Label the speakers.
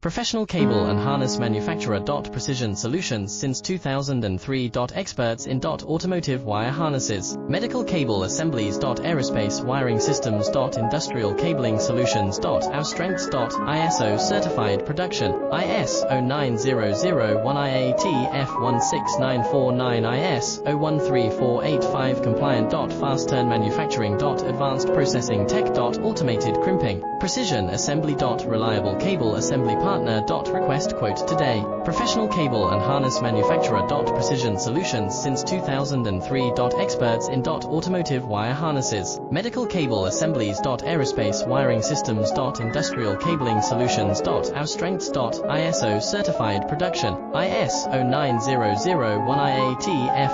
Speaker 1: Professional cable and harness manufacturer. Precision solutions since 2003. Experts in automotive wire harnesses, medical cable assemblies. Aerospace wiring systems. Industrial cabling solutions. Our strengths. ISO certified production, IS 09001 IATF 16949 IS 013485 compliant. Fast turn manufacturing. Advanced processing tech. Automated crimping, precision assembly. Reliable cable assembly partner. Request quote today. Professional cable and harness manufacturer. Precision solutions since 2003. Experts in automotive wire harnesses, medical cable assemblies. Aerospace wiring systems. Industrial cabling solutions. Our strengths. ISO certified production, IS 09001 IATF